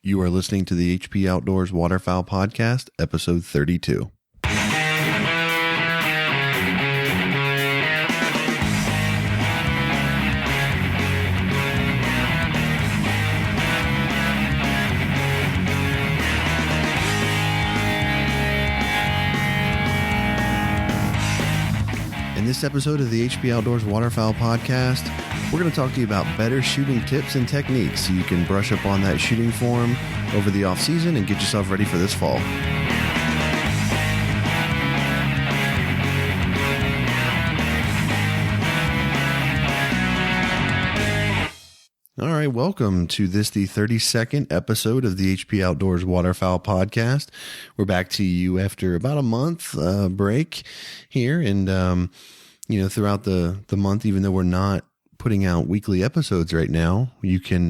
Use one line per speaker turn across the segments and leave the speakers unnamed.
You are listening to the HP Outdoors Waterfowl Podcast, episode 32. In this episode of the HP Outdoors Waterfowl Podcast, we're going to talk to you about better shooting tips and techniques so you can brush up on that shooting form over the off season and get yourself ready for this fall. All right, welcome to the 32nd episode of the HP Outdoors Waterfowl Podcast. We're back to you after about a month break here, and throughout the month, even though we're not putting out weekly episodes right now, you can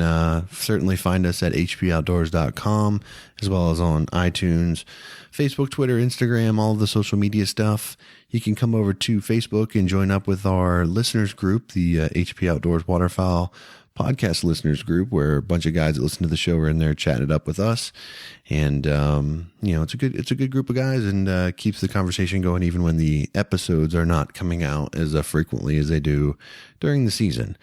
certainly find us at hpoutdoors.com, as well as on iTunes, Facebook, Twitter, Instagram, all of the social media stuff. You can come over to Facebook and join up with our listeners group, the HP Outdoors Waterfowl Podcast listeners group, where a bunch of guys that listen to the show are in there chatting it up with us. And, it's a good group of guys, and keeps the conversation going even when the episodes are not coming out as frequently as they do during the season.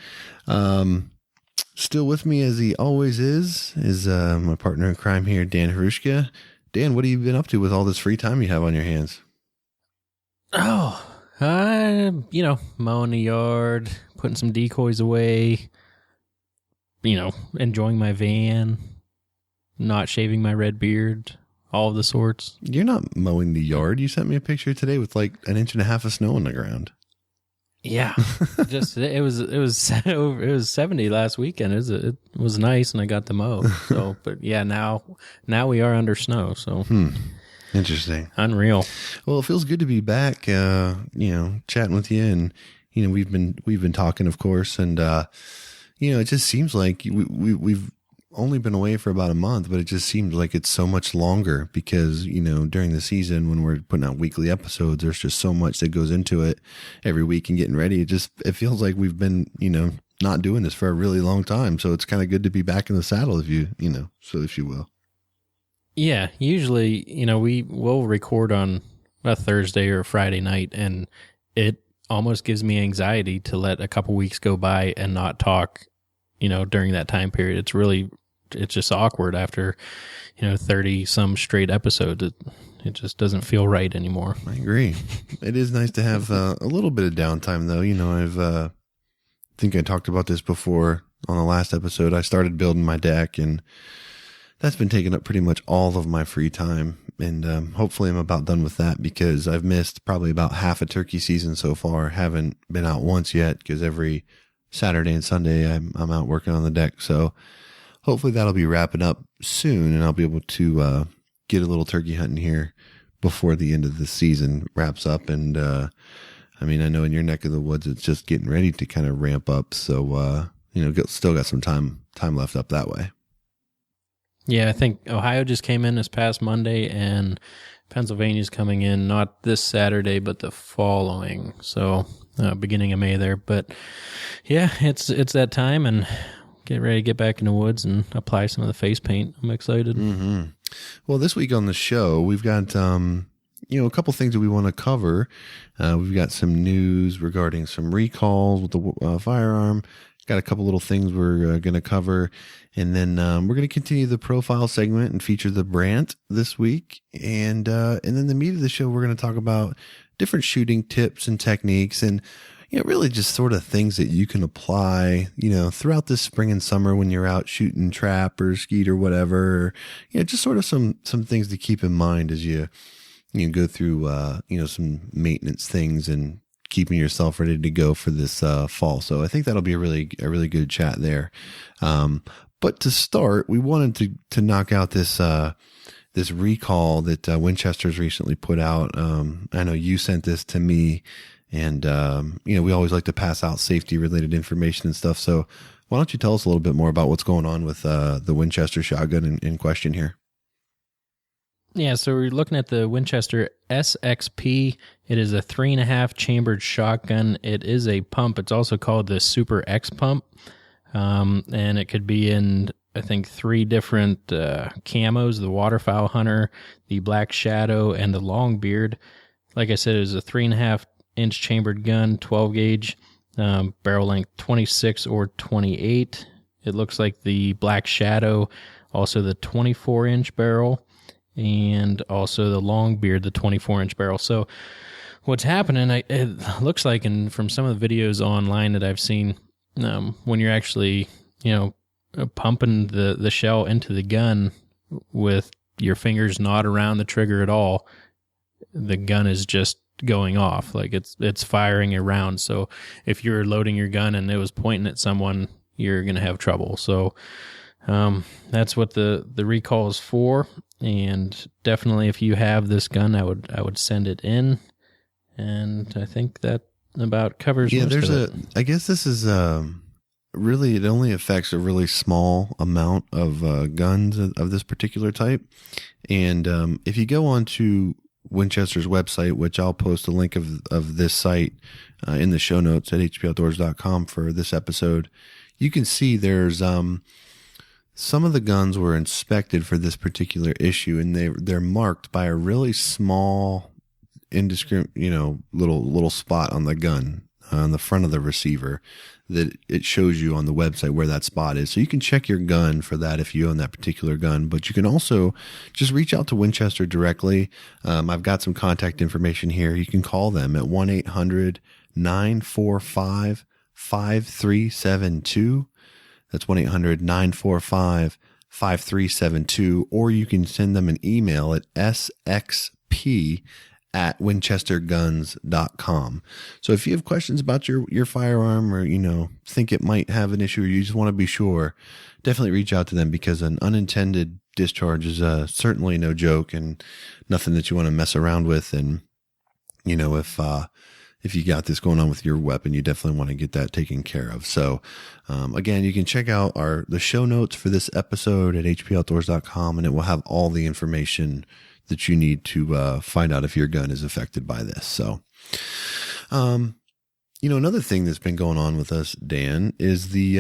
Still with me, as he always is my partner in crime here, Dan Harushka. Dan, what have you been up to with all this free time you have on your hands?
Mowing the yard, putting some decoys away, enjoying my van, not shaving my red beard, all of the sorts.
You're not mowing the yard. You sent me a picture today with like 1.5 inches of snow on the ground.
Yeah, it was 70 last weekend. It was nice, and I got to mow. So, but yeah, now we are under snow. So,
Interesting,
unreal.
Well, it feels good to be back. Chatting with you, and we've been talking, of course, and it just seems like we've only been away for about a month, but it just seems like it's so much longer because, during the season when we're putting out weekly episodes, there's just so much that goes into it every week and getting ready. It feels like we've been, not doing this for a really long time. So it's kind of good to be back in the saddle, if you will.
Yeah. Usually, we will record on a Thursday or a Friday night, and it almost gives me anxiety to let a couple weeks go by and not talk, during that time period. It's just awkward after, 30 some straight episodes. It just doesn't feel right anymore.
I agree. It is nice to have a little bit of downtime though. I think I talked about this before on the last episode. I started building my deck, and that's been taking up pretty much all of my free time. And hopefully I'm about done with that, because I've missed probably about half a turkey season so far. Haven't been out once yet, because every Saturday and Sunday I'm out working on the deck. So hopefully that'll be wrapping up soon, and I'll be able to get a little turkey hunting here before the end of the season wraps up. And I know in your neck of the woods it's just getting ready to kind of ramp up. So still got some time left up that way.
Yeah, I think Ohio just came in this past Monday, and Pennsylvania's coming in not this Saturday, but the following. So beginning of May there. But yeah, it's that time, and get ready to get back in the woods and apply some of the face paint. I'm excited.
Mm-hmm. Well, this week on the show, we've got a couple things that we want to cover. We've got some news regarding some recalls with the firearm. Got a couple little things we're going to cover, and then we're going to continue the profile segment and feature the Brant this week, and then the meat of the show, we're going to talk about different shooting tips and techniques, and really just sort of things that you can apply throughout this spring and summer when you're out shooting trap or skeet or whatever, or just sort of some things to keep in mind as you go through some maintenance things and keeping yourself ready to go for this fall. So I think that'll be a really good chat there. But to start, we wanted to knock out this recall that Winchester's recently put out. I know you sent this to me, and we always like to pass out safety related information and stuff. So why don't you tell us a little bit more about what's going on with the Winchester shotgun in question here?
Yeah, so we're looking at the Winchester SXP. It is a 3.5 chambered shotgun. It is a pump. It's also called the Super X pump. And it could be in I think, 3 different camos, the waterfowl hunter, the black shadow, and the longbeard. Like I said, it was a 3.5-inch chambered gun, 12 gauge, barrel length 26 or 28. It looks like the black shadow, also the 24-inch barrel, and also the longbeard, the 24-inch barrel. So what's happening, it looks like, and from some of the videos online that I've seen, when you're actually, pumping the shell into the gun with your fingers not around the trigger at all, the gun is just going off. Like it's firing a round. So if you're loading your gun and it was pointing at someone, you're going to have trouble. So that's what the recall is for. And definitely, if you have this gun, I would send it in. And I think that about covers most of it.
I guess this is really, it only affects a really small amount of guns of this particular type. And if you go on to Winchester's website, which I'll post a link of this site in the show notes at hpoutdoors.com for this episode, you can see there's some of the guns were inspected for this particular issue, and they're marked by a really small, indiscriminate, little spot on the gun on the front of the receiver that it shows you on the website where that spot is. So you can check your gun for that if you own that particular gun, but you can also just reach out to Winchester directly. I've got some contact information here. You can call them at 1-800-945-5372. That's 1-800-945-5372, or you can send them an email at sxp@winchesterguns.com. So if you have questions about your firearm, or, think it might have an issue, or you just want to be sure, definitely reach out to them, because an unintended discharge is certainly no joke and nothing that you want to mess around with. And, if you got this going on with your weapon, you definitely want to get that taken care of. So, again, you can check out the show notes for this episode at hpoutdoors.com, and it will have all the information that you need to find out if your gun is affected by this. So, another thing that's been going on with us, Dan, is the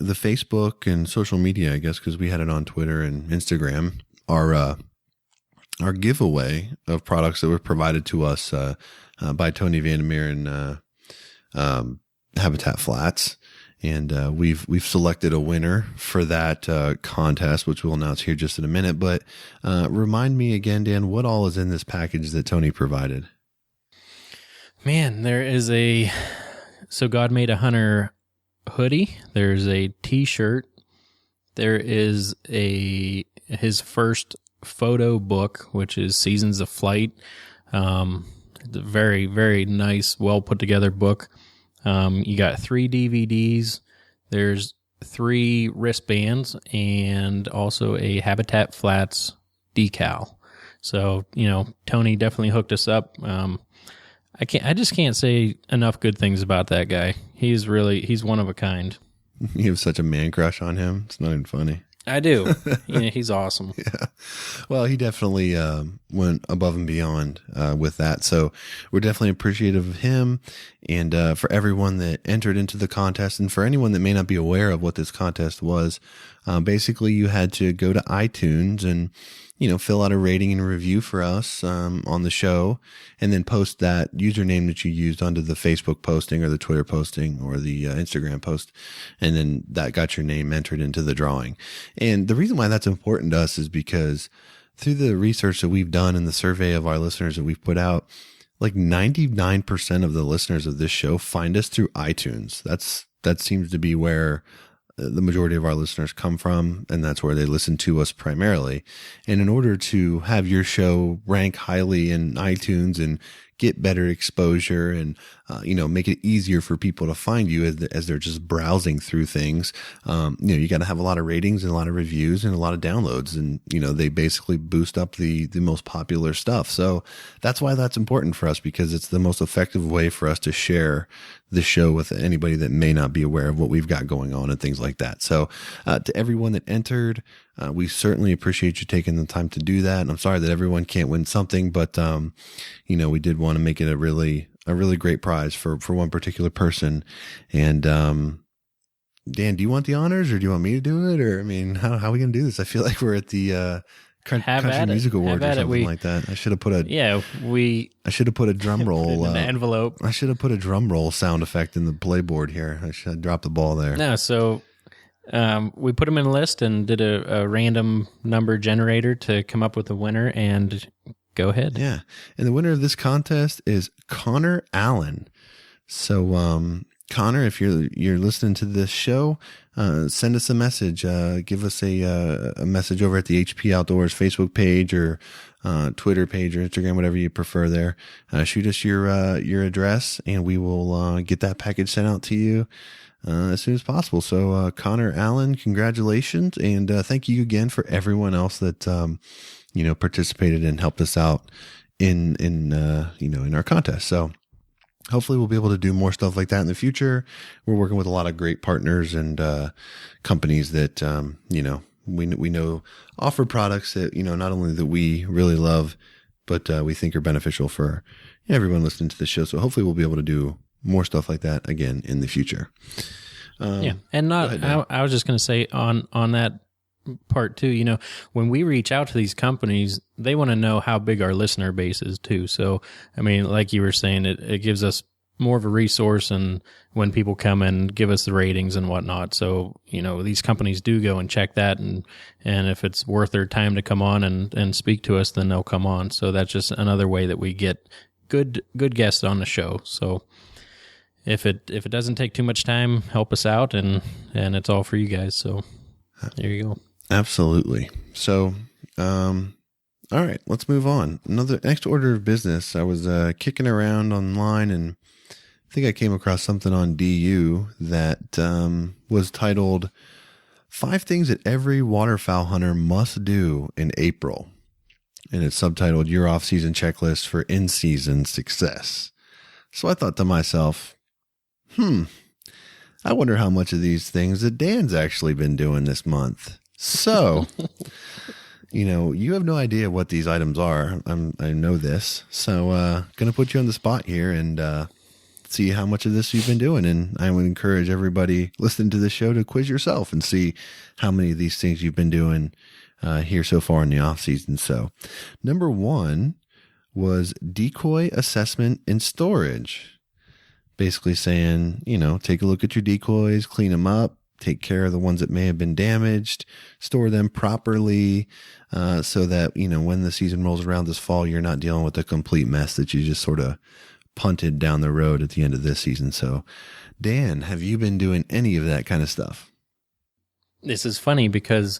Facebook and social media, I guess, because we had it on Twitter and Instagram, our giveaway of products that were provided to us by Tony Vandemore and Habitat Flats. And we've selected a winner for that contest, which we'll announce here just in a minute. But remind me again, Dan, what all is in this package that Tony provided?
Man, there is So God Made a Hunter hoodie. There's a T-shirt. There is his first photo book, which is Seasons of Flight. It's a very, very nice, well put together book. You got 3 DVDs. There's 3 wristbands, and also a Habitat Flats decal. So, Tony definitely hooked us up. I just can't say enough good things about that guy. He's one of a kind.
You have such a man crush on him. It's not even funny.
I do. Yeah, he's awesome.
Yeah. Well, he definitely went above and beyond with that. So we're definitely appreciative of him, and for everyone that entered into the contest, and for anyone that may not be aware of what this contest was, basically you had to go to iTunes and fill out a rating and review for us on the show, and then post that username that you used onto the Facebook posting or the Twitter posting or the Instagram post. And then that got your name entered into the drawing. And the reason why that's important to us is because through the research that we've done and the survey of our listeners that we've put out, like 99% of the listeners of this show find us through iTunes. That seems to be where the majority of our listeners come from, and that's where they listen to us primarily. And in order to have your show rank highly in iTunes and get better exposure and, make it easier for people to find you as they're just browsing through things, you got to have a lot of ratings and a lot of reviews and a lot of downloads. And, they basically boost up the most popular stuff. So that's why that's important for us, because it's the most effective way for us to share the show with anybody that may not be aware of what we've got going on and things like that. So to everyone that entered, we certainly appreciate you taking the time to do that. And I'm sorry that everyone can't win something, but, we did want to make it a really great prize for one particular person. And, Dan, do you want the honors, or do you want me to do it? Or, I mean, how are we going to do this? I feel like we're at the Country Music Awards or something like that. I should have put a drum roll.
An envelope.
I should have put a drum roll sound effect in the playboard here. I should have dropped the ball there.
No, so we put them in a list and did a random number generator to come up with a winner, and go ahead.
Yeah. And the winner of this contest is Connor Allen. So, Connor, if you're listening to this show, send us a message. Give us a message over at the HP Outdoors Facebook page or Twitter page or Instagram, whatever you prefer there. Shoot us your address, and we will get that package sent out to you as soon as possible. So, Connor Allen, congratulations, and thank you again for everyone else that participated and helped us out in our contest. So, hopefully we'll be able to do more stuff like that in the future. We're working with a lot of great partners and companies that we know offer products that not only that we really love, but we think are beneficial for everyone listening to the show. So hopefully we'll be able to do more stuff like that again in the future.
And I was just going to say on that part too, when we reach out to these companies, they want to know how big our listener base is too. So, I mean, like you were saying, it gives us more of a resource, and when people come and give us the ratings and whatnot. So, these companies do go and check that, and if it's worth their time to come on and speak to us, then they'll come on. So that's just another way that we get good guests on the show. So if it doesn't take too much time, help us out, and it's all for you guys. So there you go.
Absolutely. So, all right, let's move on. Next order of business. I was kicking around online, and I think I came across something on DU that was titled 5 Things That Every Waterfowl Hunter Must Do in April. And it's subtitled Your Off-Season Checklist for In-Season Success. So I thought to myself, I wonder how much of these things that Dan's actually been doing this month. So, you have no idea what these items are. I know this. So, going to put you on the spot here and see how much of this you've been doing. And I would encourage everybody listening to this show to quiz yourself and see how many of these things you've been doing here so far in the off season. So, number 1 was decoy assessment and storage. Basically saying, take a look at your decoys, clean them up, take care of the ones that may have been damaged, store them properly, so that, when the season rolls around this fall, you're not dealing with a complete mess that you just sort of punted down the road at the end of this season. So, Dan, have you been doing any of that kind of stuff?
This is funny because,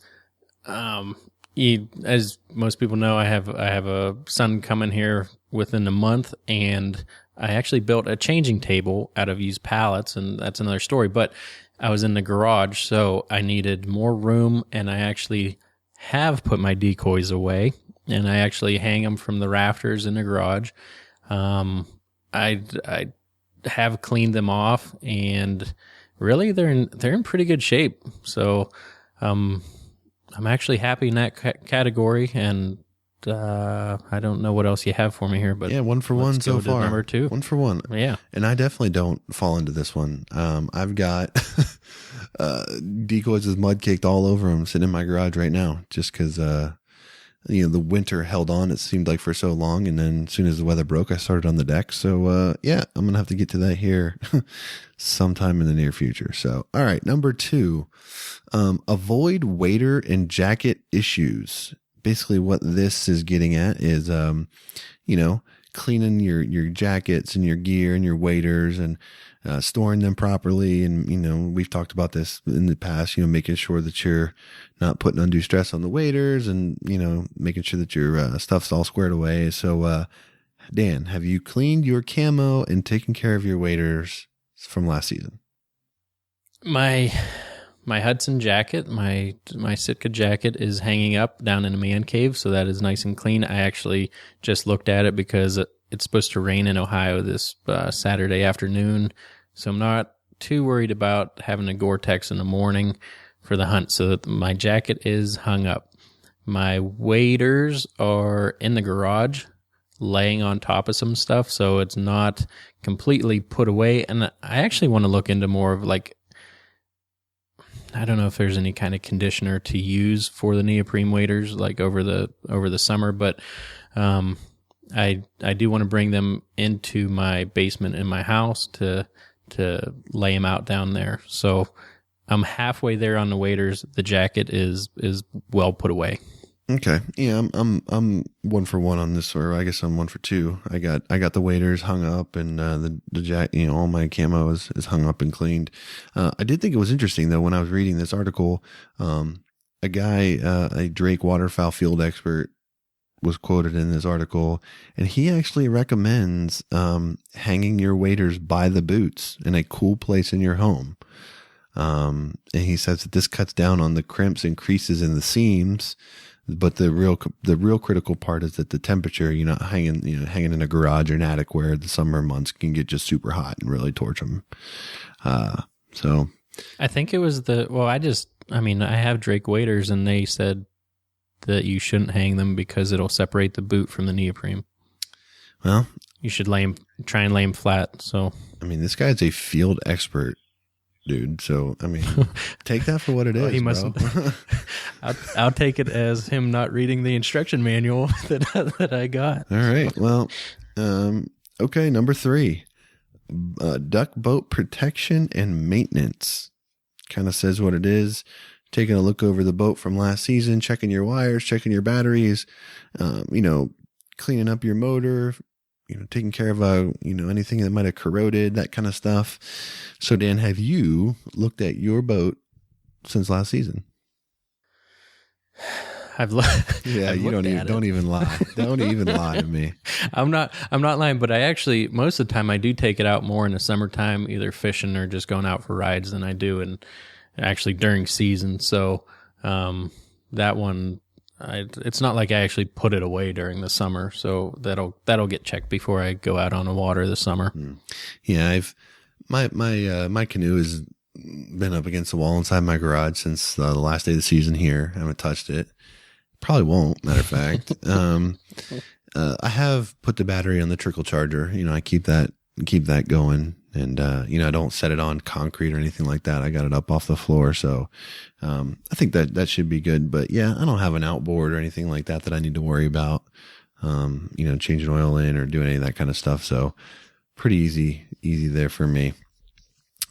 as most people know, I have a son coming here within a month, and I actually built a changing table out of used pallets, and that's another story. But I was in the garage, so I needed more room, and I actually have put my decoys away, and I actually hang them from the rafters in the garage. I have cleaned them off, and really they're in pretty good shape. So I'm actually happy in that category, and I don't know what else you have for me here, but
1 for 1 so far.
Number 2.
1 for 1.
Yeah.
And I definitely don't fall into this one. I've got decoys with mud caked all over them sitting in my garage right now, just because, the winter held on, it seemed like, for so long. And then as soon as the weather broke, I started on the deck. So, I'm going to have to get to that here sometime in the near future. So, all right. Number 2, avoid wader and jacket issues. Basically what this is getting at is, cleaning your jackets and your gear and your waders and storing them properly. And, we've talked about this in the past, making sure that you're not putting undue stress on the waders and, making sure that your stuff's all squared away. So, Dan, have you cleaned your camo and taken care of your waders from last season?
My Hudson jacket, my Sitka jacket is hanging up down in a man cave, so that is nice and clean. I actually just looked at it because it's supposed to rain in Ohio this Saturday afternoon, so I'm not too worried about having a Gore-Tex in the morning for the hunt, so that my jacket is hung up. My waders are in the garage, laying on top of some stuff, so it's not completely put away, and I actually want to look into more of I don't know if there's any kind of conditioner to use for the neoprene waders like over the summer, but I do want to bring them into my basement in my house to lay them out down there. So I'm halfway there on the waders. The jacket is well put away.
Okay. Yeah, I'm 1 for 1 on this, or I guess I'm 1 for 2. I got the waders hung up, and the jacket, all my camo is hung up and cleaned. I did think it was interesting though when I was reading this article. A guy, a Drake waterfowl field expert, was quoted in this article, and he actually recommends hanging your waders by the boots in a cool place in your home. And he says that this cuts down on the crimps and creases in the seams. But the real critical part is that the temperature, you're not hanging in a garage or an attic where the summer months can get just super hot and really torch them. So
I think it was I have Drake waders, and they said that you shouldn't hang them because it'll separate the boot from the neoprene.
Well,
you should try and lay them flat. So,
I mean, this guy's a field expert, dude. So, I mean, take that for what it is. He mustn't.
I'll take it as him not reading the instruction manual that I got.
All right. Well, okay. Number 3, duck boat protection and maintenance. Kind of says what it is. Taking a look over the boat from last season, checking your wires, checking your batteries, cleaning up your motor, taking care of, anything that might have corroded, that kind of stuff. So, Dan, have you looked at your boat since last season?
I've looked.
Yeah, you don't even lie. Don't even lie to me.
I'm not lying, but I actually, most of the time I do take it out more in the summertime, either fishing or just going out for rides than I do and actually during season. So, that one, it's not like I actually put it away during the summer, so that'll get checked before I go out on the water this summer.
Yeah, my canoe has been up against the wall inside my garage since the last day of the season here. I haven't touched it. Probably won't, matter of fact. I have put the battery on the trickle charger. I keep that going. And, I don't set it on concrete or anything like that. I got it up off the floor. So, I think that should be good. But yeah, I don't have an outboard or anything like that I need to worry about, changing oil in or doing any of that kind of stuff. So pretty easy there for me.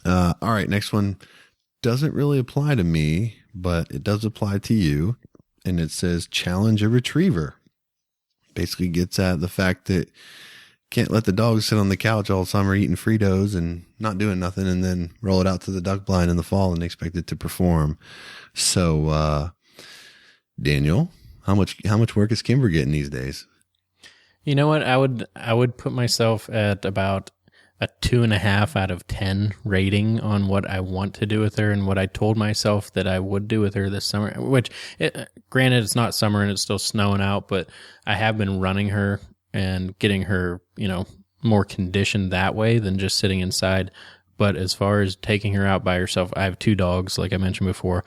All right. Next one doesn't really apply to me, but it does apply to you. And it says challenge a retriever. Basically gets at the fact that can't let the dog sit on the couch all summer eating Fritos and not doing nothing, and then roll it out to the duck blind in the fall and expect it to perform. So, Daniel, how much work is Kimber getting these days?
You know what? I would put myself at about a 2.5 out of 10 rating on what I want to do with her and what I told myself that I would do with her this summer, which granted it's not summer and it's still snowing out, but I have been running her and getting her, more conditioned that way than just sitting inside. But as far as taking her out by herself, I have 2 dogs, like I mentioned before,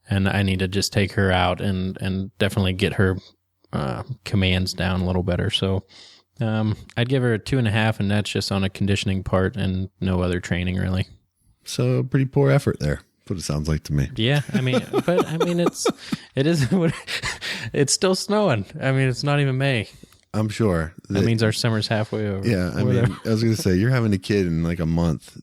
and I need to just take her out and definitely get her commands down a little better. So I'd give her a 2.5, and that's just on a conditioning part and no other training really.
So pretty poor effort there. That's what it sounds like to me.
Yeah, it is. It's still snowing. It's not even May.
I'm sure
that means our summer's halfway over.
Yeah, I was going to say, you're having a kid in like a month.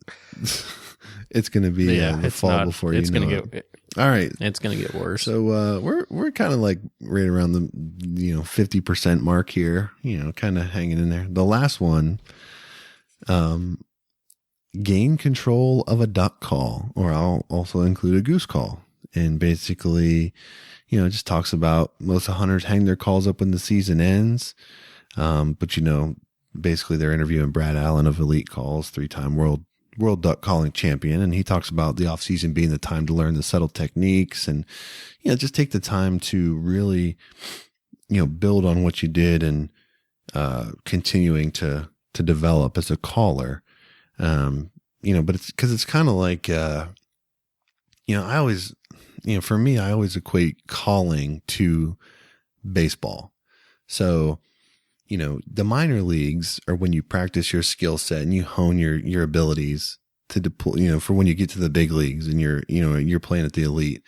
It's going to be the fall before you know it. All right,
it's going to get worse.
So we're kind of like right around the 50% mark here. Kind of hanging in there. The last one, gain control of a duck call, or I'll also include a goose call, and basically, just talks about most hunters hang their calls up when the season ends. But basically they're interviewing Brad Allen of Elite Calls, 3-time world duck calling champion. And he talks about the off season being the time to learn the subtle techniques and, just take the time to really, build on what you did and, continuing to develop as a caller. But it's kind of like, I always, for me, I always equate calling to baseball. So, the minor leagues are when you practice your skill set and you hone your abilities deploy, for when you get to the big leagues and you're playing at the elite.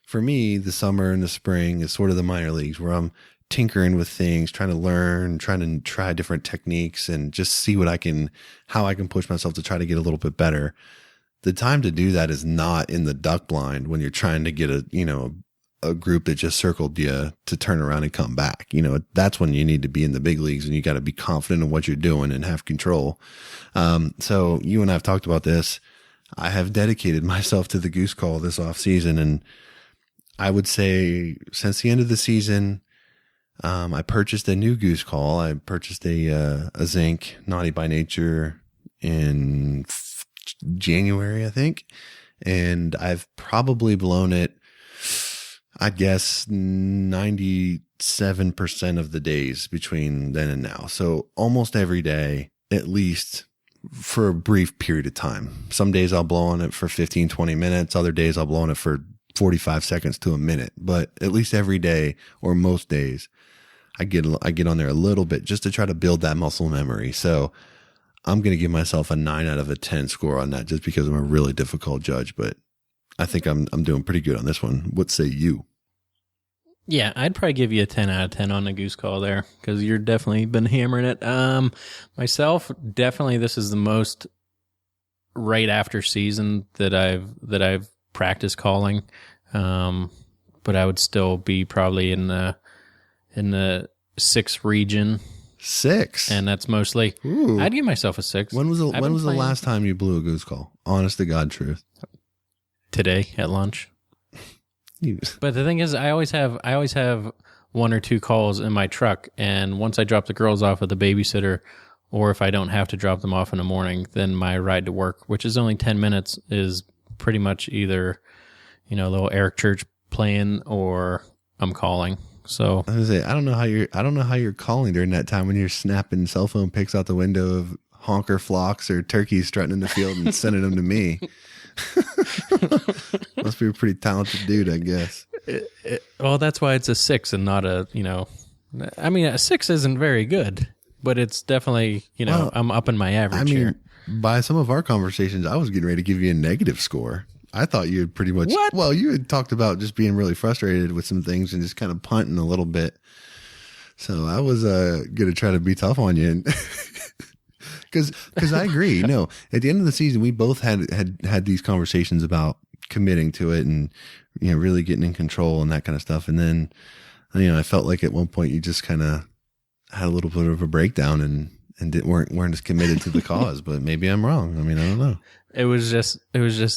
For me, the summer and the spring is sort of the minor leagues where I'm tinkering with things, trying to learn, trying to try different techniques and just see how I can push myself to try to get a little bit better. The time to do that is not in the duck blind when you're trying to get a group that just circled you to turn around and come back. That's when you need to be in the big leagues and you got to be confident in what you're doing and have control. So you and I have talked about this. I have dedicated myself to the goose call this off season. And I would say since the end of the season, I purchased a new goose call. I purchased a zinc Naughty by Nature in January, I think. And I've probably blown it, I guess 97% of the days between then and now. So almost every day, at least for a brief period of time. Some days I'll blow on it for 15, 20 minutes. Other days I'll blow on it for 45 seconds to a minute. But at least every day or most days, I get on there a little bit just to try to build that muscle memory. So I'm going to give myself a 9 out of a 10 score on that just because I'm a really difficult judge, but I think I'm doing pretty good on this one. What say you?
Yeah, I'd probably give you a 10 out of 10 on the goose call there because you're definitely been hammering it. Myself, definitely this is the most right after season that I've practiced calling. But I would still be probably in the 6 region.
6?
And that's mostly, Ooh. I'd give myself a 6.
When was the last time you blew a goose call? Honest to God truth.
Today at lunch. But the thing is, I always have 1 or 2 calls in my truck, and once I drop the girls off at the babysitter, or if I don't have to drop them off in the morning, then my ride to work, which is only 10 minutes, is pretty much either, a little Eric Church playing or I'm calling. So
I was gonna say, I don't know how you're calling during that time when you're snapping cell phone pics out the window of honker flocks or turkeys strutting in the field and sending them to me. Must be a pretty talented dude, I guess.
Well, that's why it's a 6 and not a, a 6 isn't very good, but it's definitely, well, I'm up in my average here.
By some of our conversations, I was getting ready to give you a negative score. I thought you had pretty much,
What?
Well, you had talked about just being really frustrated with some things and just kind of punting a little bit. So I was going to try to be tough on you. Because I agree. At the end of the season, we both had these conversations about committing to it and, really getting in control and that kind of stuff. And then, I felt like at one point you just kind of had a little bit of a breakdown and weren't as committed to the cause, but maybe I'm wrong. I don't know.
It was just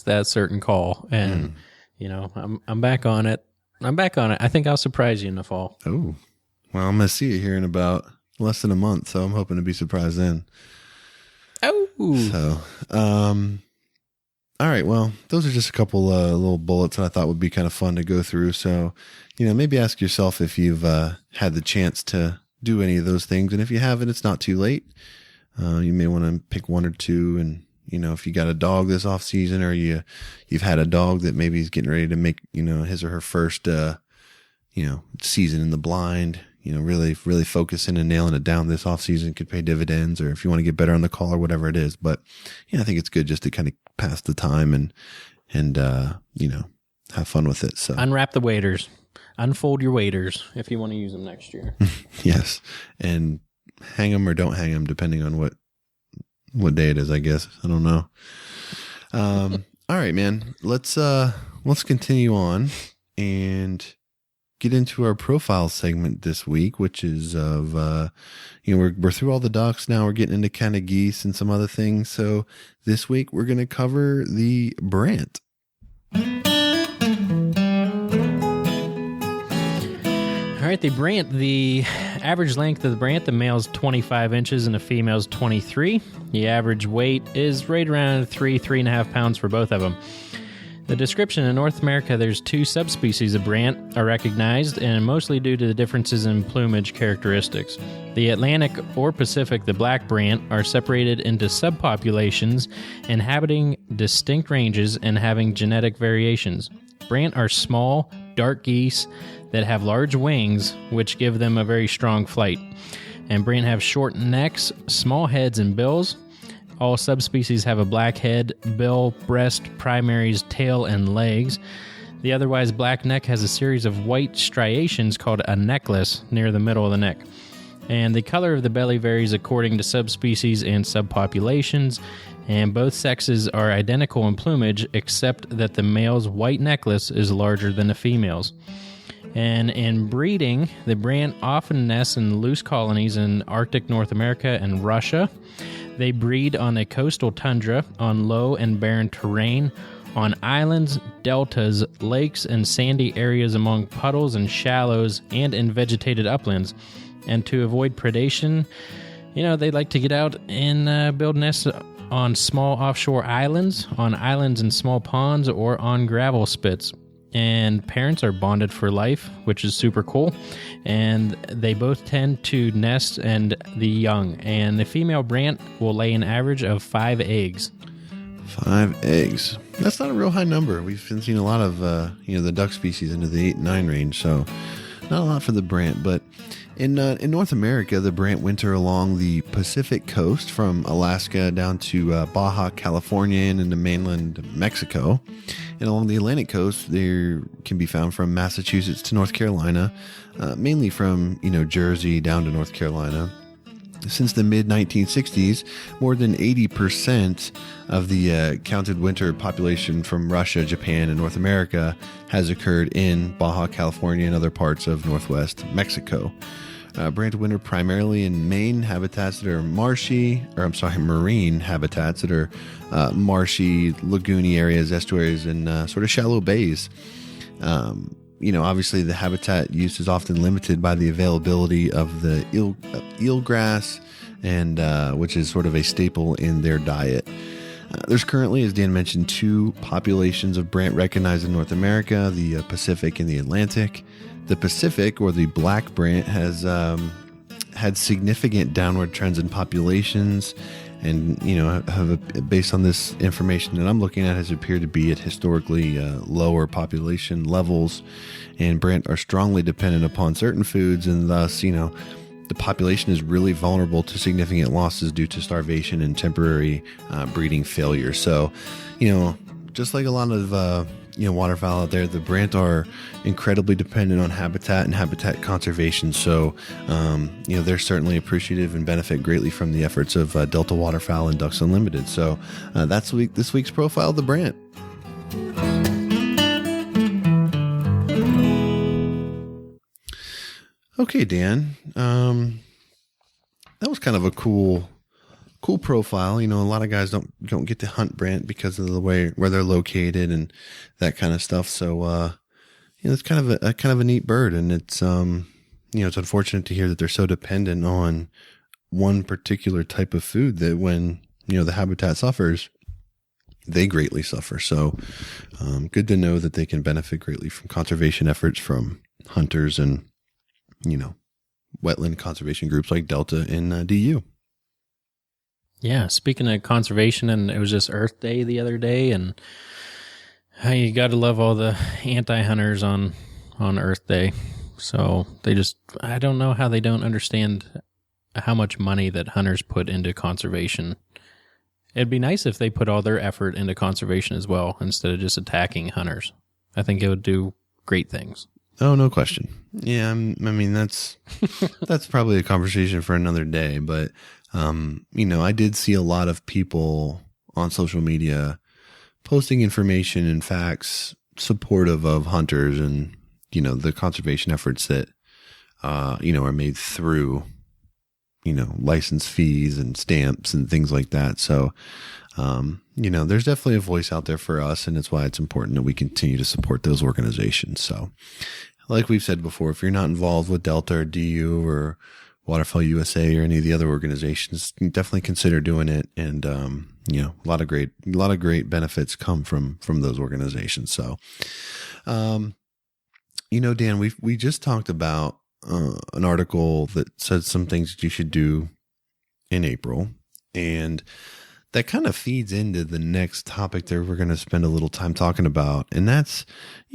that certain call. And, I'm back on it. I think I'll surprise you in the fall.
Oh, well, I'm going to see you here in about less than a month. So I'm hoping to be surprised then.
Oh,
so, all right. Well, those are just a couple little bullets that I thought would be kind of fun to go through. So, maybe ask yourself if you've had the chance to do any of those things, and if you haven't, it's not too late. You may want to pick 1 or 2, and if you got a dog this off season, or you've had a dog that maybe is getting ready to make his or her first season in the blind. Really focusing and nailing it down this off season could pay dividends, or if you want to get better on the call or whatever it is. But I think it's good just to kind of pass the time and have fun with it. So
unwrap the waders, unfold your waders if you want to use them next year.
Yes. And hang them or don't hang them depending on what day it is, I guess. I don't know. All right, man, let's continue on and get into our profile segment this week, which is of, we're through all the ducks now. We're getting into kind of geese and some other things. So this week we're going to cover the Brant.
All right, the Brant, the average length of the Brant, the male's 25 inches and the female's 23. The average weight is right around 3.5 pounds for both of them. The description: in North America, there's 2 subspecies of Brant are recognized, and mostly due to the differences in plumage characteristics. The Atlantic or Pacific, the black Brant, are separated into subpopulations, inhabiting distinct ranges and having genetic variations. Brant are small, dark geese that have large wings, which give them a very strong flight. And Brant have short necks, small heads and bills. All subspecies have a black head, bill, breast, primaries, tail, and legs. The otherwise black neck has a series of white striations called a necklace near the middle of the neck. And the color of the belly varies according to subspecies and subpopulations, and both sexes are identical in plumage except that the male's white necklace is larger than the female's. And in breeding, the brant often nests in loose colonies in Arctic North America and Russia. They breed on the coastal tundra, on low and barren terrain, on islands, deltas, lakes, and sandy areas among puddles and shallows, and in vegetated uplands. And to avoid predation, they like to get out and build nests on small offshore islands, on islands and small ponds, or on gravel spits. And parents are bonded for life, which is super cool. And they both tend to nest and the young. And the female brant will lay an average of 5 eggs.
5 eggs. That's not a real high number. We've been seeing a lot of, the duck species into the 8 and 9 range, so not a lot for the brant. But in North America, the brant winter along the Pacific coast from Alaska down to Baja California and into mainland Mexico. And along the Atlantic coast, there can be found from Massachusetts to North Carolina, mainly from, Jersey down to North Carolina. Since the mid-1960s, more than 80% of the counted winter population from Russia, Japan, and North America has occurred in Baja California and other parts of northwest Mexico. Brant winter primarily in marine habitats that are marine habitats that are marshy, lagoony areas, estuaries, and sort of shallow bays. Obviously the habitat use is often limited by the availability of the eelgrass, and which is sort of a staple in their diet. There's currently, as Dan mentioned, 2 populations of brant recognized in North America, the Pacific and the Atlantic. The Pacific, or the black brant, has had significant downward trends in populations, and based on this information that I'm looking at, has appeared to be at historically lower population levels, and brant are strongly dependent upon certain foods, and thus the population is really vulnerable to significant losses due to starvation and temporary breeding failure. So just like a lot of waterfowl out there, the brant are incredibly dependent on habitat and habitat conservation. So, they're certainly appreciative and benefit greatly from the efforts of Delta Waterfowl and Ducks Unlimited. So, that's this week's profile of the brant. Okay, Dan. That was kind of a cool profile. A lot of guys don't get to hunt brant because of the way where they're located and that kind of stuff. So, it's kind of a neat bird, and it's it's unfortunate to hear that they're so dependent on one particular type of food that when the habitat suffers, they greatly suffer. So, good to know that they can benefit greatly from conservation efforts from hunters and wetland conservation groups like Delta and DU.
Yeah, speaking of conservation, and it was just Earth Day the other day, and how you got to love all the anti-hunters on Earth Day. So I don't know how they don't understand how much money that hunters put into conservation. It'd be nice if they put all their effort into conservation as well, instead of just attacking hunters. I think it would do great things.
Oh, no question. Yeah, that's probably a conversation for another day, but I did see a lot of people on social media posting information and facts supportive of hunters and, the conservation efforts that, are made through, license fees and stamps and things like that. So, there's definitely a voice out there for us, and it's why it's important that we continue to support those organizations. So, like we've said before, if you're not involved with Delta or DU or Waterfowl USA or any of the other organizations, definitely consider doing it. And, a lot of great benefits come from those organizations. So, Dan, we just talked about, an article that said some things that you should do in April, and that kind of feeds into the next topic that we're going to spend a little time talking about. And that's,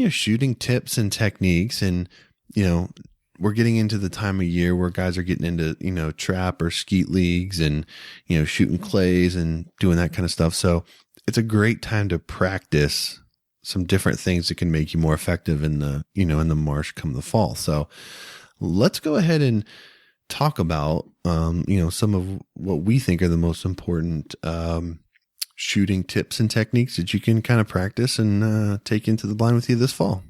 shooting tips and techniques. And, we're getting into the time of year where guys are getting into, you know, trap or skeet leagues and, you know, shooting clays and doing that kind of stuff. So it's a great time to practice some different things that can make you more effective in the, you know, in the marsh come the fall. So let's go ahead and talk about, you know, some of what we think are the most important, shooting tips and techniques that you can kind of practice and, take into the blind with you this fall.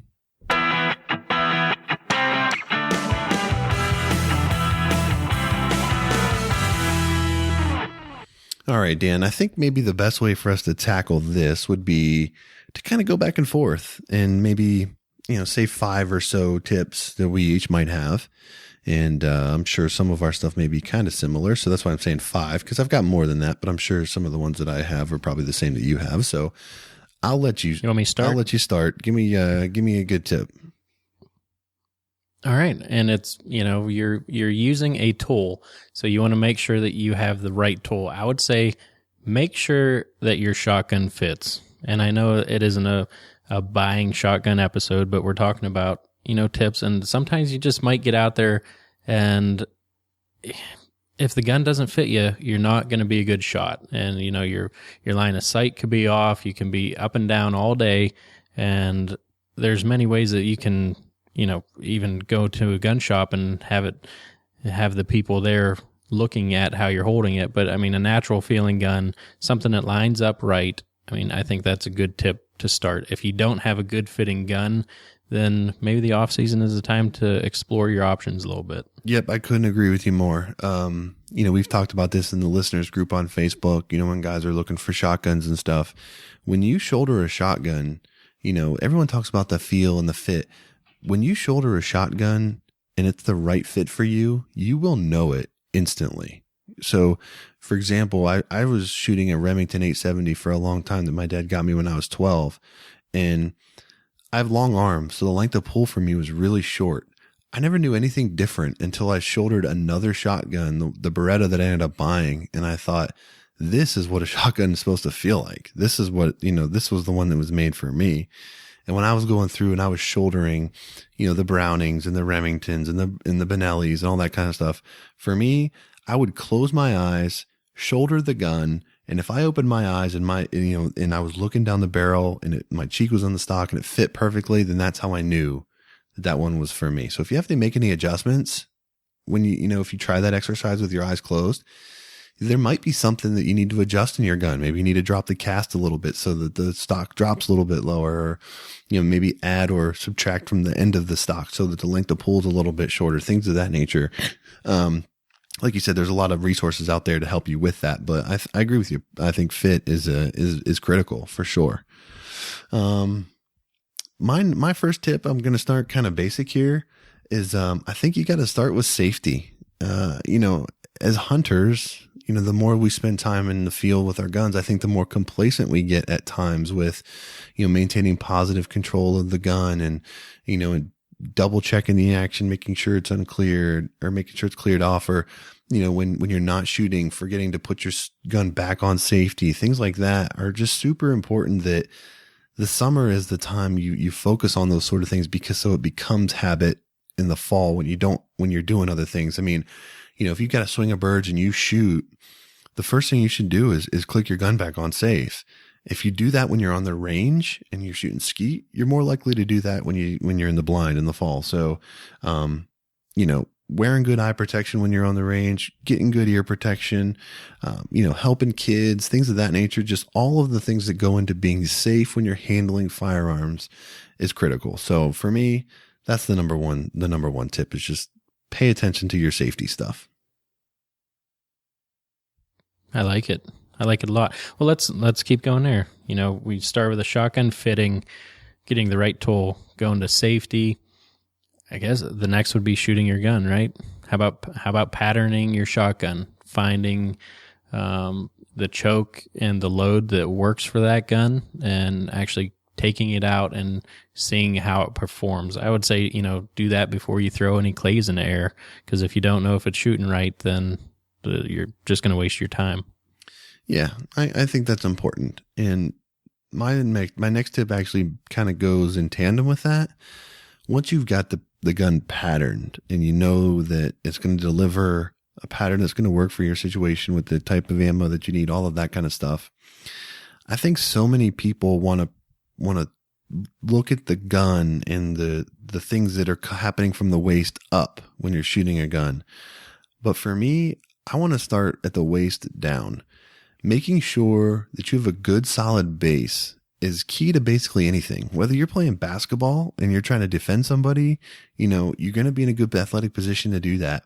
All right, Dan, I think maybe the best way for us to tackle this would be to kind of go back and forth and maybe, you know, say 5 or so tips that we each might have. And I'm sure some of our stuff may be kind of similar. So that's why I'm saying 5, because I've got more than that, but I'm sure some of the ones that I have are probably the same that you have. So I'll let you.
You want me to start?
I'll let you start. Give me a good tip.
All right. And it's, you know, you're using a tool. So you want to make sure that you have the right tool. I would say make sure that your shotgun fits. And I know it isn't a buying shotgun episode, but we're talking about, you know, tips. And sometimes you just might get out there and if the gun doesn't fit you, you're not going to be a good shot. And, you know, your line of sight could be off. You can be up and down all day. And there's many ways that you can, you know, even go to a gun shop and have the people there looking at how you're holding it. But I mean, a natural feeling gun, something that lines up right. I mean, I think that's a good tip to start. If you don't have a good fitting gun, then maybe the off season is the time to explore your options a little bit.
Yep. I couldn't agree with you more. You know, we've talked about this in the listeners group on Facebook, you know, when guys are looking for shotguns and stuff. When you shoulder a shotgun, you know, everyone talks about the feel and the fit. When you shoulder a shotgun and it's the right fit for you, you will know it instantly. So, for example, I was shooting a Remington 870 for a long time that my dad got me when I was 12. And I have long arms, so the length of pull for me was really short. I never knew anything different until I shouldered another shotgun, the Beretta that I ended up buying. And I thought, this is what a shotgun is supposed to feel like. This is what, you know, this was the one that was made for me. And when I was going through and I was shouldering, you know, the Brownings and the Remingtons and the Benellis and all that kind of stuff, for me, I would close my eyes, shoulder the gun, and if I opened my eyes and and I was looking down the barrel and my cheek was on the stock and it fit perfectly, then that's how I knew that one was for me. So if you have to make any adjustments when if you try that exercise with your eyes closed, there might be something that you need to adjust in your gun. Maybe you need to drop the cast a little bit so that the stock drops a little bit lower, or, you know, maybe add or subtract from the end of the stock so that the length of pull is a little bit shorter, things of that nature. Like you said, there's a lot of resources out there to help you with that, but I agree with you. I think fit is critical for sure. My first tip, I'm going to start kind of basic here, is, I think you got to start with safety. You know, as hunters, you know, the more we spend time in the field with our guns, I think the more complacent we get at times with, you know, maintaining positive control of the gun and, you know, and double checking the action, making sure it's uncleared or making sure it's cleared off, or, you know, when you're not shooting, forgetting to put your gun back on safety, things like that are just super important. That the summer is the time you focus on those sort of things, because so it becomes habit in the fall when you're doing other things. I mean, you know, if you've got a swing of birds and you shoot, the first thing you should do is click your gun back on safe. If you do that when you're on the range and you're shooting skeet, you're more likely to do that when you're in the blind in the fall. So, you know, wearing good eye protection when you're on the range, getting good ear protection, you know, helping kids, things of that nature, just all of the things that go into being safe when you're handling firearms is critical. So for me, that's the number one tip, is just pay attention to your safety stuff.
I like it. I like it a lot. Well, let's keep going there. You know, we start with a shotgun fitting, getting the right tool, going to safety. I guess the next would be shooting your gun, right? How about patterning your shotgun, finding the choke and the load that works for that gun, and actually taking it out and seeing how it performs. I would say, you know, do that before you throw any clays in the air, because if you don't know if it's shooting right, then you're just going to waste your time.
Yeah, I think that's important. And my next tip actually kind of goes in tandem with that, once you've got the gun patterned and you know that it's going to deliver a pattern that's going to work for your situation with the type of ammo that you need, all of that kind of stuff. I think so many people want to look at the gun and the things that are happening from the waist up when you're shooting a gun. But for me, I want to start at the waist down. Making sure that you have a good solid base is key to basically anything. Whether you're playing basketball and you're trying to defend somebody, you know, you're going to be in a good athletic position to do that.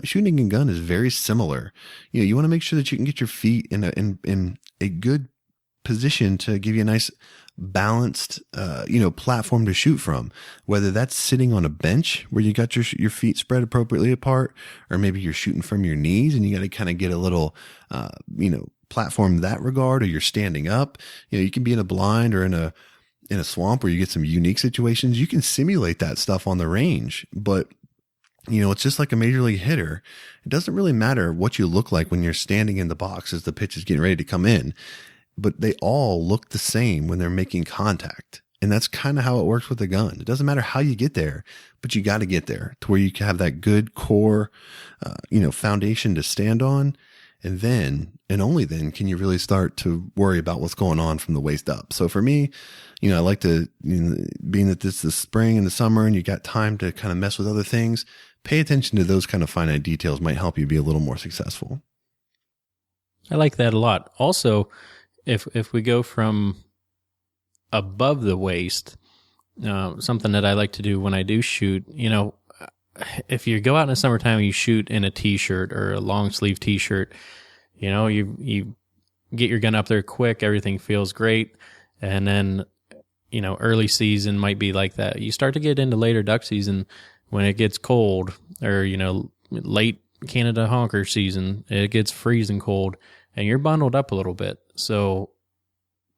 Shooting a gun is very similar. You know, you want to make sure that you can get your feet in a good position to give you a nice balanced, platform to shoot from, whether that's sitting on a bench where you got your feet spread appropriately apart, or maybe you're shooting from your knees and you got to kind of get a little, platform in that regard, or you're standing up. You know, you can be in a blind or in a swamp where you get some unique situations. You can simulate that stuff on the range, but you know, it's just like a major league hitter. It doesn't really matter what you look like when you're standing in the box as the pitch is getting ready to come in, but they all look the same when they're making contact. And that's kind of how it works with a gun. It doesn't matter how you get there, but you got to get there to where you can have that good core, foundation to stand on. And then, and only then, can you really start to worry about what's going on from the waist up. So for me, you know, I like to, being that this is the spring and the summer and you got time to kind of mess with other things, pay attention to those kind of finite details might help you be a little more successful.
I like that a lot. Also, if we go from above the waist, something that I like to do when I do shoot, you know, if you go out in the summertime and you shoot in a t-shirt or a long sleeve t-shirt, you know, you get your gun up there quick, everything feels great. And then, you know, early season might be like that. You start to get into later duck season when it gets cold, or, you know, late Canada honker season, it gets freezing cold and you're bundled up a little bit. So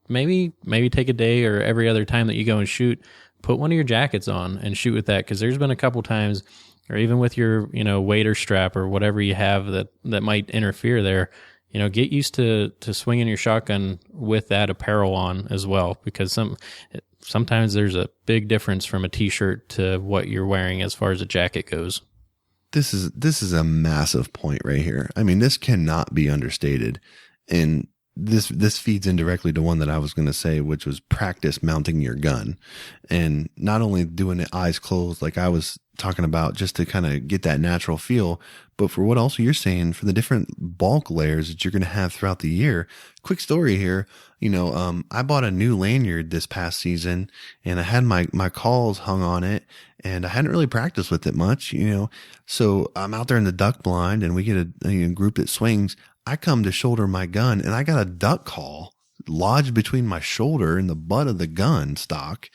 maybe take a day or every other time that you go and shoot, put one of your jackets on and shoot with that. Cause there's been a couple times, or even with your, you know, wader strap or whatever you have that might interfere there, you know, get used to swinging your shotgun with that apparel on as well, because sometimes there's a big difference from a t-shirt to what you're wearing as far as a jacket goes.
This is a massive point right here. I mean, this cannot be understated. And this feeds indirectly to one that I was going to say, which was practice mounting your gun, and not only doing it eyes closed, like I was talking about, just to kind of get that natural feel, but for what also you're saying, for the different bulk layers that you're going to have throughout the year. Quick story here. You know, I bought a new lanyard this past season and I had my calls hung on it and I hadn't really practiced with it much, you know, so I'm out there in the duck blind and we get a group that swings. I come to shoulder my gun and I got a duck call lodged between my shoulder and the butt of the gun stock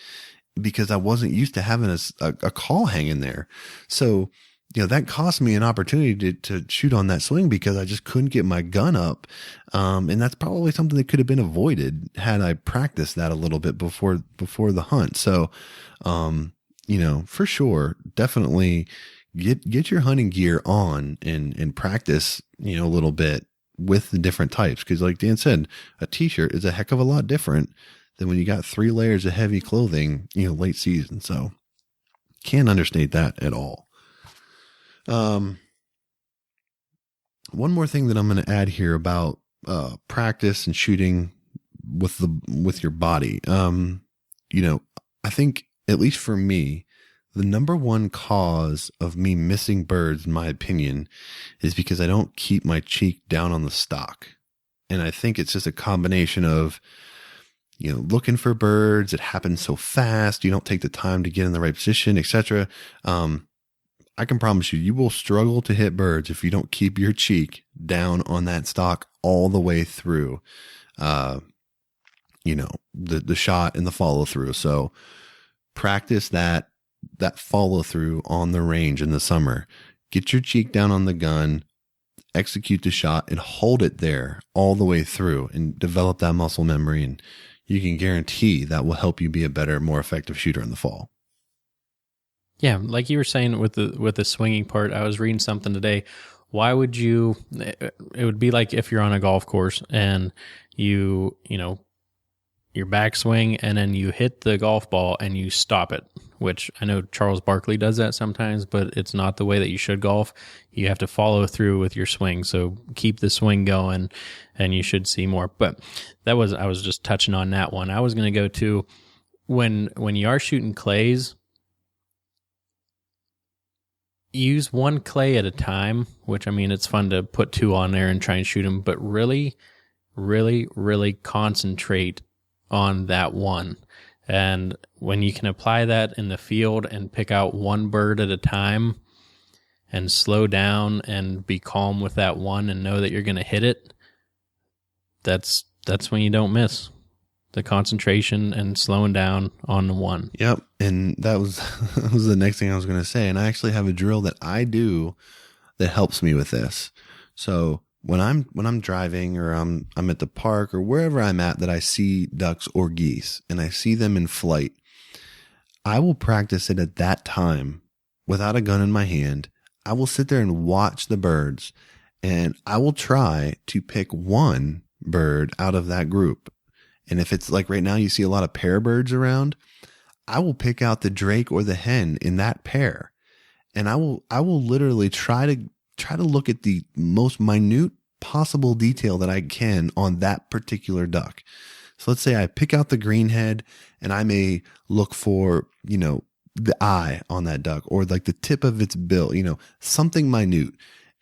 because I wasn't used to having a call hanging there. So, you know, that cost me an opportunity to shoot on that swing because I just couldn't get my gun up. And that's probably something that could have been avoided had I practiced that a little bit before the hunt. So, you know, for sure, definitely get your hunting gear on and practice, you know, a little bit with the different types. Cause like Dan said, a t-shirt is a heck of a lot different than when you got 3 layers of heavy clothing, you know, late season. So can't understate that at all. One more thing that I'm going to add here about, practice and shooting with your body. You know, I think at least for me, the number one cause of me missing birds, in my opinion, is because I don't keep my cheek down on the stock. And I think it's just a combination of, you know, looking for birds. It happens so fast. You don't take the time to get in the right position, etc. I can promise you will struggle to hit birds if you don't keep your cheek down on that stock all the way through, you know, the shot and the follow through. So practice that follow through on the range in the summer. Get your cheek down on the gun, execute the shot and hold it there all the way through and develop that muscle memory. And you can guarantee that will help you be a better, more effective shooter in the fall.
Yeah, like you were saying with the swinging part, I was reading something today. Why would you? It would be like if you're on a golf course and you know, your backswing and then you hit the golf ball and you stop it which I know Charles Barkley does that sometimes, but it's not the way that you should golf. You have to follow through with your swing. So keep the swing going and you should see more. But I was just touching on that one. I was going to go to when you are shooting clays, use one clay at a time, which, I mean, it's fun to put 2 on there and try and shoot them, but really, really, really concentrate on that one. And when you can apply that in the field and pick out one bird at a time and slow down and be calm with that one and know that you're going to hit it, that's when you don't miss. The concentration and slowing down on the one.
Yep. And that was the next thing I was going to say. And I actually have a drill that I do that helps me with this. So when I'm driving or I'm at the park or wherever I'm at that I see ducks or geese and I see them in flight, I will practice it at that time without a gun in my hand. I will sit there and watch the birds, and I will try to pick one bird out of that group. And if it's like right now, you see a lot of pair birds around, I will pick out the drake or the hen in that pair. And I will literally try to look at the most minute possible detail that I can on that particular duck. So let's say I pick out the greenhead and I may look for, the eye on that duck or like the tip of its bill, something minute.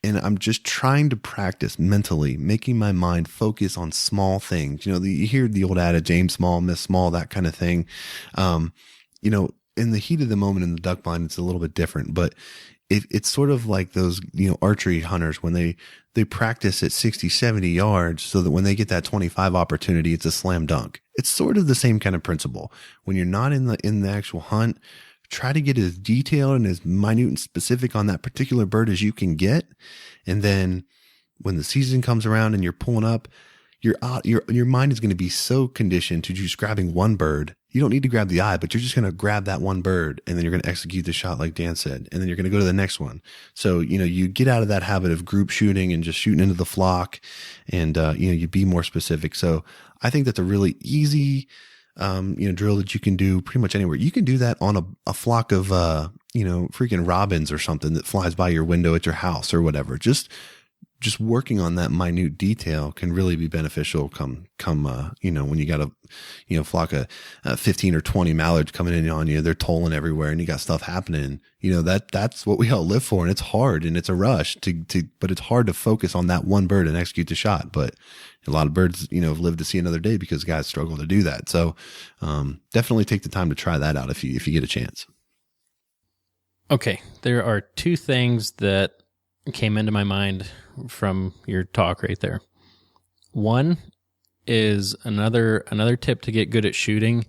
And I'm just trying to practice mentally, making my mind focus on small things. You hear the old adage, aim small, miss small, that kind of thing. In the heat of the moment in the duck blind, it's a little bit different, but it's sort of like those, archery hunters when they practice at 60, 70 yards so that when they get that 25 opportunity, it's a slam dunk. It's sort of the same kind of principle. When you're not in the actual hunt, try to get as detailed and as minute and specific on that particular bird as you can get. And then when the season comes around and you're pulling up, your mind is going to be so conditioned to just grabbing one bird. You don't need to grab the eye, but you're just going to grab that one bird and then you're going to execute the shot like Dan said. And then you're going to go to the next one. So, you get out of that habit of group shooting and just shooting into the flock and, you be more specific. So I think that's a really easy drill that you can do pretty much anywhere. You can do that on a flock of, freaking robins or something that flies by your window at your house or whatever. Just working on that minute detail can really be beneficial come, when you got a, flock of 15 or 20 mallards coming in on you, they're tolling everywhere and you got stuff happening, that's what we all live for. And it's hard and it's a rush but it's hard to focus on that one bird and execute the shot. But a lot of birds, live to see another day because guys struggle to do that. So, definitely take the time to try that out if you get a chance.
Okay. There are 2 things that came into my mind from your talk right there. One is another tip to get good at shooting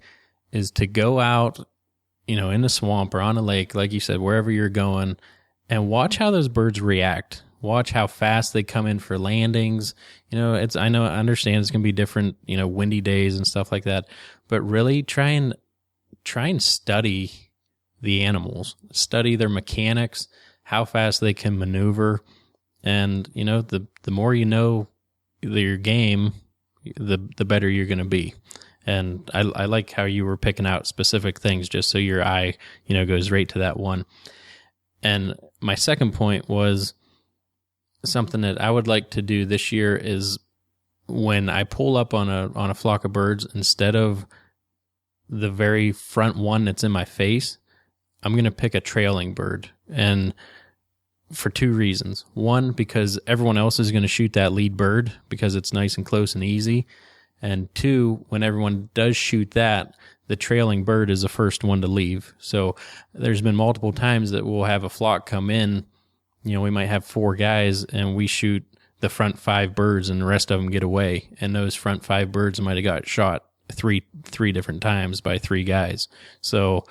is to go out, in the swamp or on a lake, like you said, wherever you're going, and watch how those birds react. Watch how fast they come in for landings. I understand it's going to be different, windy days and stuff like that, but really try and study the animals, study their mechanics, how fast they can maneuver. And, the more you know your game, the better you're going to be. And I like how you were picking out specific things just so your eye, goes right to that one. And my second point was something that I would like to do this year is when I pull up on a flock of birds, instead of the very front one that's in my face, I'm going to pick a trailing bird. And for 2 reasons. One, because everyone else is going to shoot that lead bird because it's nice and close and easy. And 2, when everyone does shoot that, the trailing bird is the first one to leave. So there's been multiple times that we'll have a flock come in. We might have 4 guys and we shoot the front 5 birds and the rest of them get away. And those front 5 birds might have got shot three different times by 3 guys. So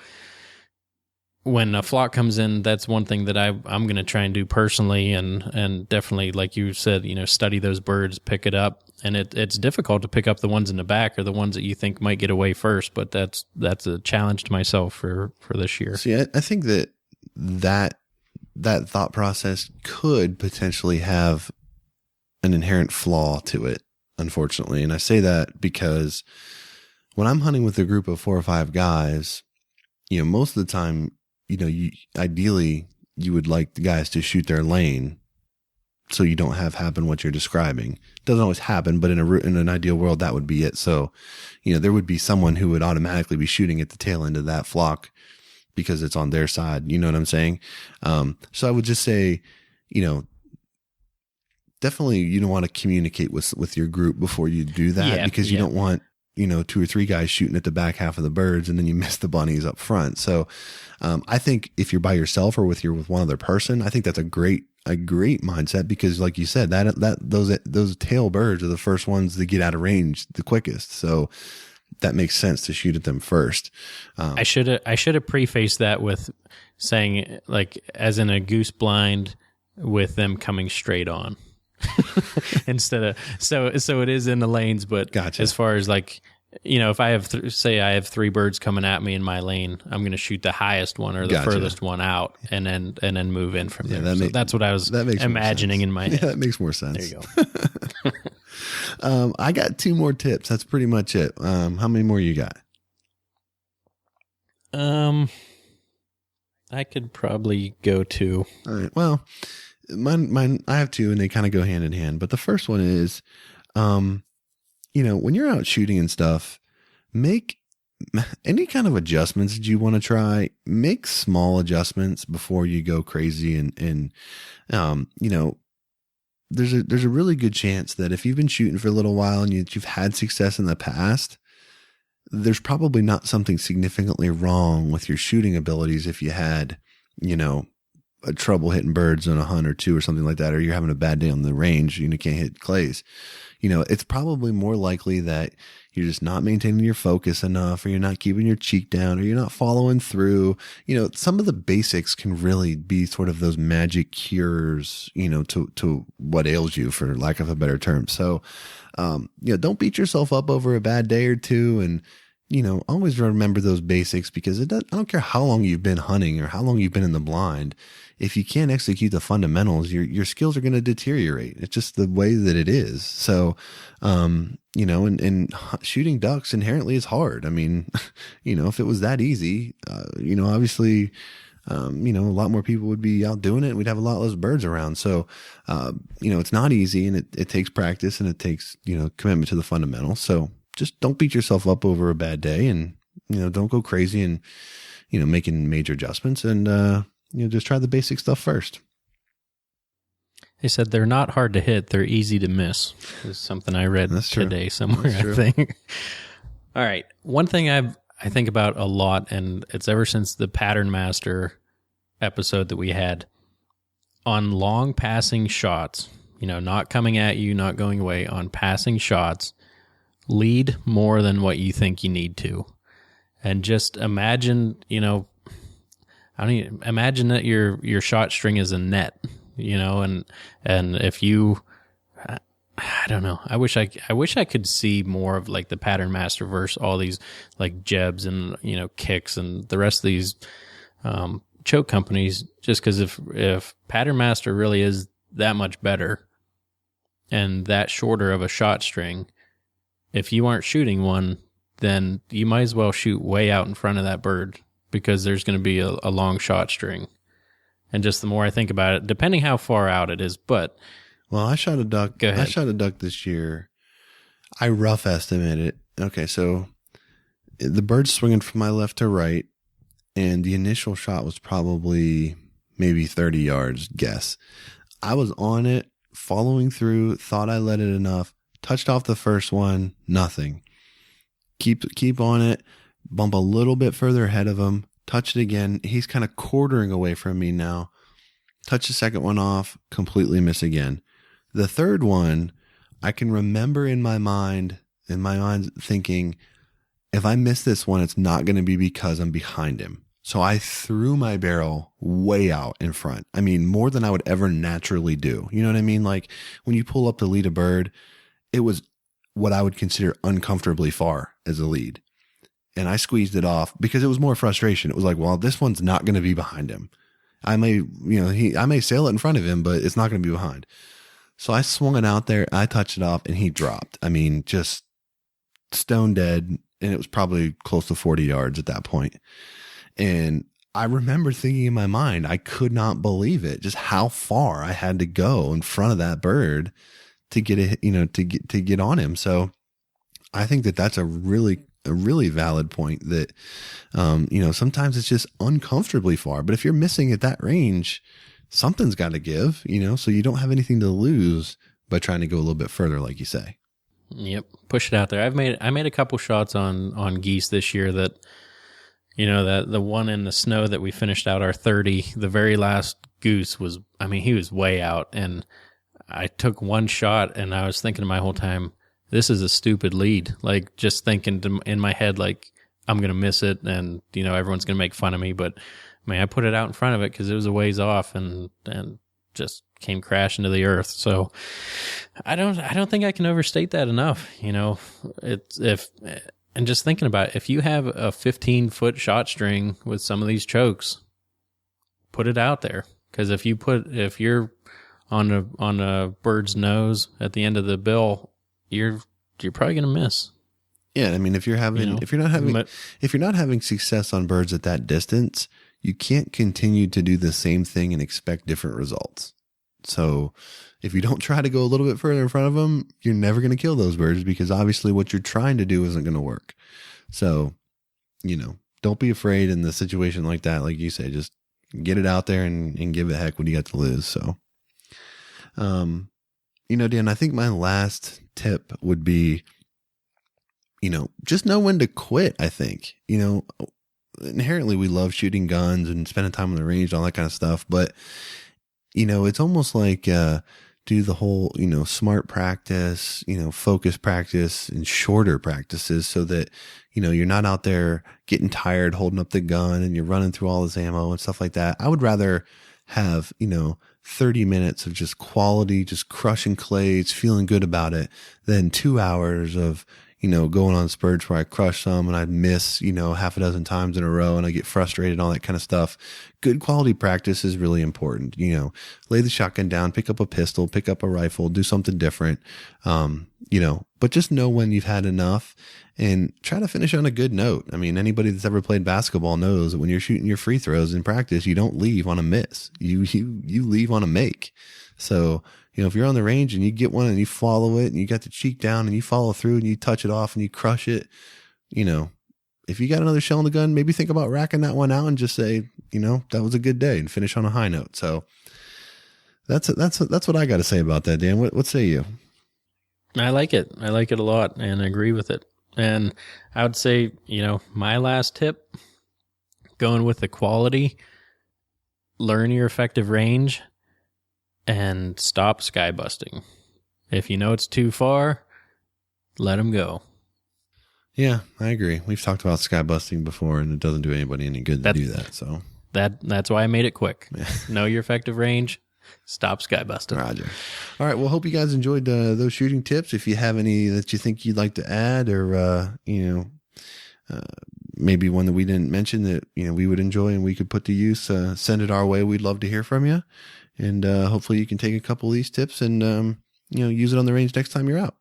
when a flock comes in, that's one thing that I'm going to try and do personally, and definitely, like you said, study those birds, pick it up. And it's difficult to pick up the ones in the back or the ones that you think might get away first, but that's a challenge to myself for this year.
See, I think that thought process could potentially have an inherent flaw to it, unfortunately. And I say that because when I'm hunting with a group of 4 or 5 guys, most of the time, ideally you would like the guys to shoot their lane so you don't have happen what you're describing. It doesn't always happen, but in an ideal world, that would be it. So, there would be someone who would automatically be shooting at the tail end of that flock because it's on their side. You know what I'm saying? So I would just say, definitely you don't want to communicate with your group before you do that, because you don't want, 2 or 3 guys shooting at the back half of the birds and then you miss the bunnies up front. So, I think if you're by yourself or with one other person, I think that's a great mindset, because like you said, those tail birds are the first ones that get out of range the quickest. So that makes sense to shoot at them first.
I should have prefaced that with saying, like, as in a goose blind with them coming straight on. Instead of so it is in the lanes, but
gotcha.
As far as like, if I have say I have 3 birds coming at me in my lane, I'm going to shoot the highest one or the
gotcha.
Furthest one out, and then move in from there. That's what I was
that makes
imagining in my head.
Yeah, that makes more sense.
There you
go. I got 2 more tips. That's pretty much it. How many more you got?
I could probably go 2.
All right. Well, mine, I have 2 and they kind of go hand in hand. But the first one is, when you're out shooting and stuff, make any kind of adjustments that you want to try, make small adjustments before you go crazy. And there's a really good chance that if you've been shooting for a little while and you've had success in the past, there's probably not something significantly wrong with your shooting abilities if you had, a trouble hitting birds on a hunt or 2 or something like that, or you're having a bad day on the range, can't hit clays. It's probably more likely that you're just not maintaining your focus enough, or you're not keeping your cheek down, or you're not following through. Some of the basics can really be sort of those magic cures, to what ails you, for lack of a better term. So, don't beat yourself up over a bad day or 2, and always remember those basics, because I don't care how long you've been hunting or how long you've been in the blind. If you can't execute the fundamentals, your skills are going to deteriorate. It's just the way that it is. So, and shooting ducks inherently is hard. I mean, if it was that easy, obviously, a lot more people would be out doing it, and we'd have a lot less birds around. So, it's not easy, and it takes practice, and it takes, commitment to the fundamentals. So just don't beat yourself up over a bad day, and, don't go crazy and, making major adjustments, and, just try the basic stuff first.
They said they're not hard to hit, they're easy to miss. Is something I read today somewhere, I think. All right. One thing I think about a lot, and it's ever since the Pattern Master episode that we had, on long passing shots, not coming at you, not going away, on passing shots, lead more than what you think you need to. And just imagine, imagine that your shot string is a net, and if you, I don't know, I wish I could see more of like the Pattern Master versus all these like Jebs and, Kicks and the rest of these, choke companies, just because if Pattern Master really is that much better and that shorter of a shot string, if you aren't shooting one, then you might as well shoot way out in front of that bird, because there's going to be a long shot string. And just the more I think about it, depending how far out it is, but...
Well, I shot a duck.
Go ahead.
I shot a duck this year. I rough estimate it. Okay, so the bird's swinging from my left to right, and the initial shot was probably maybe 30 yards, guess. I was on it, following through, thought I let it enough, touched off the first one, nothing. Keep on it, bump a little bit further ahead of him, touch it again. He's kind of quartering away from me now. Touch the second one off, completely miss again. The third one, I can remember in my mind thinking, if I miss this one, it's not going to be because I'm behind him. So I threw my barrel way out in front. I mean, more than I would ever naturally do. You know what I mean? Like when you pull up to lead a bird, it was what I would consider uncomfortably far as a lead. And I squeezed it off because it was more frustration. It was like, well, this one's not going to be behind him. I may sail it in front of him, but it's not going to be behind. So I swung it out there. I touched it off and he dropped. I mean, just stone dead. And it was probably close to 40 yards at that point. And I remember thinking in my mind, I could not believe it, just how far I had to go in front of that bird to get it, to get on him. So I think that that's a really valid point that, sometimes it's just uncomfortably far, but if you're missing at that range, something's got to give, so you don't have anything to lose by trying to go a little bit further, like you say.
Yep. Push it out there. I made a couple shots on geese this year that, that the one in the snow that we finished out our 30, the very last goose was, he was way out, and I took one shot and I was thinking my whole time, this is a stupid lead. Like, just thinking in my head, like, I'm going to miss it and, everyone's going to make fun of me. But I put it out in front of it because it was a ways off and just came crashing to the earth. So I don't think I can overstate that enough. And just thinking about it, if you have a 15-foot shot string with some of these chokes, put it out there. Because if you're on a bird's nose at the end of the bill, you're probably going to miss.
Yeah, if you're not having success on birds at that distance, you can't continue to do the same thing and expect different results. So if you don't try to go a little bit further in front of them, you're never going to kill those birds, because obviously what you're trying to do isn't going to work. So, don't be afraid in the situation like that. Like you say, just get it out there and give it heck what you got to lose. So, Dan, I think my last tip would be, just know when to quit. I think, inherently we love shooting guns and spending time on the range, all that kind of stuff. But, it's almost like, do the whole, smart practice, focus practice and shorter practices so that, you're not out there getting tired holding up the gun and you're running through all this ammo and stuff like that. I would rather have, 30 minutes of just quality, just crushing clays, feeling good about it, than 2 hours of, going on spurts where I crush some and I'd miss, half a dozen times in a row and I get frustrated and all that kind of stuff. Good quality practice is really important. Lay the shotgun down, pick up a pistol, pick up a rifle, do something different. But just know when you've had enough and try to finish on a good note. Anybody that's ever played basketball knows that when you're shooting your free throws in practice, you don't leave on a miss. You leave on a make. So, if you're on the range and you get one and you follow it and you got the cheek down and you follow through and you touch it off and you crush it, if you got another shell in the gun, maybe think about racking that one out and just say, that was a good day, and finish on a high note. So that's what I got to say about that, Dan. What say you?
I like it. I like it a lot and agree with it. And I would say, my last tip, going with the quality, learn your effective range, and stop sky busting. If you know it's too far, let them go.
Yeah, I agree. We've talked about sky busting before, and it doesn't do anybody any good to do that. So
that's why I made it quick. Know your effective range. Stop sky busting.
Roger. All right. Well, hope you guys enjoyed those shooting tips. If you have any that you think you'd like to add, or maybe one that we didn't mention that we would enjoy and we could put to use, send it our way. We'd love to hear from you, and hopefully you can take a couple of these tips and use it on the range next time you're out.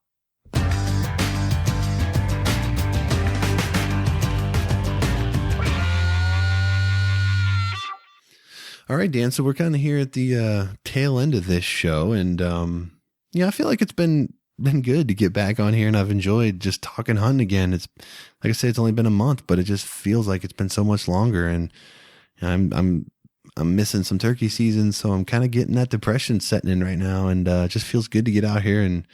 All right, Dan. So we're kind of here at the tail end of this show, and I feel like it's been good to get back on here, and I've enjoyed just talking hunting again. It's like I say, it's only been a month, but it just feels like it's been so much longer, and I'm missing some turkey season, so I'm kind of getting that depression setting in right now, and it just feels good to get out here and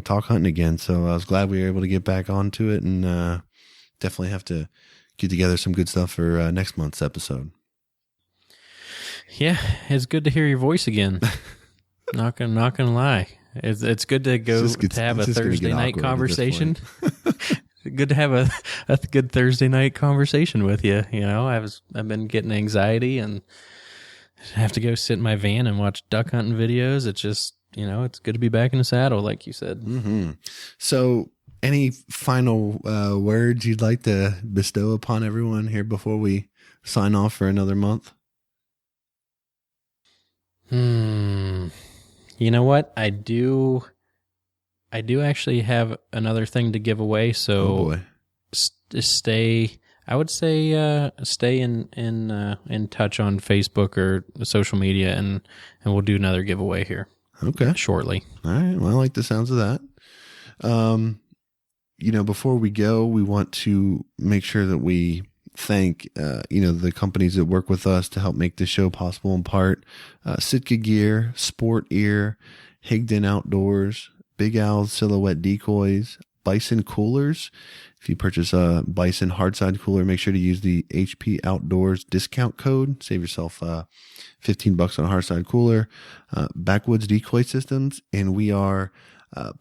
talk hunting again. So I was glad we were able to get back onto it, and definitely have to get together some good stuff for next month's episode.
Yeah, it's good to hear your voice again. Not gonna lie, it's good to have a Thursday night conversation. Good to have a good Thursday night conversation with you. I've been getting anxiety and have to go sit in my van and watch duck hunting videos. It's just it's good to be back in the saddle, like you said.
Mm-hmm. So, any final words you'd like to bestow upon everyone here before we sign off for another month?
You know what? I do actually have another thing to give away. So stay. I would say stay in touch on Facebook or social media, and we'll do another giveaway here.
Okay.
Shortly.
All right. Well, I like the sounds of that. Before we go, we want to make sure that we thank, the companies that work with us to help make this show possible in part. Sitka Gear, Sport Ear, Higdon Outdoors, Big Al Silhouette Decoys, Bison Coolers. If you purchase a Bison hardside cooler, make sure to use the HP Outdoors discount code. Save yourself $15 on a hardside cooler. Backwoods Decoy Systems. And we are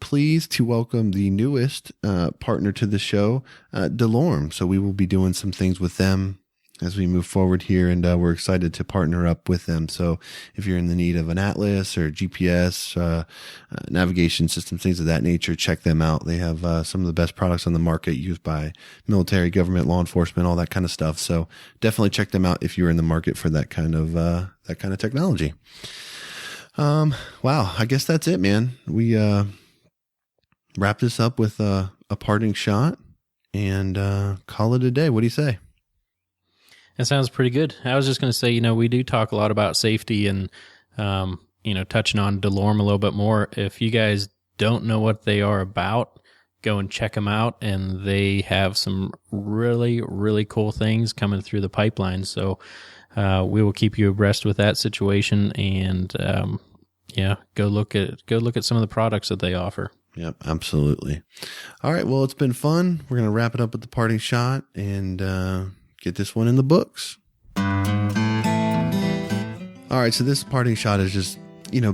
pleased to welcome the newest partner to the show, DeLorme. So we will be doing some things with them as we move forward here, and we're excited to partner up with them. So if you're in the need of an atlas or GPS, navigation systems, things of that nature, check them out. They have some of the best products on the market used by military, government, law enforcement, all that kind of stuff. So definitely check them out if you're in the market for that kind of technology. Wow, I guess that's it, man. We wrap this up with a parting shot and call it a day. What do you say?
That sounds pretty good. I was just going to say, we do talk a lot about safety and, touching on DeLorme a little bit more. If you guys don't know what they are about, go and check them out. And they have some really, really cool things coming through the pipeline. So we will keep you abreast with that situation. And go look at some of the products that they offer.
Yep, absolutely. All right. Well, it's been fun. We're going to wrap it up with the parting shot and get this one in the books. All right. So this parting shot is just,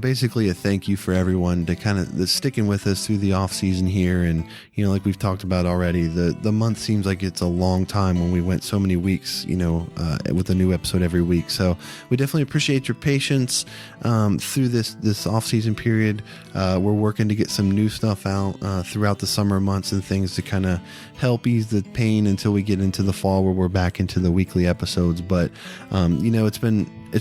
basically a thank you for everyone to kind of sticking with us through the off season here. And, like we've talked about already, the month seems like it's a long time when we went so many weeks, with a new episode every week. So we definitely appreciate your patience, through this off season period. We're working to get some new stuff out, throughout the summer months and things to kind of help ease the pain until we get into the fall where we're back into the weekly episodes. But, it's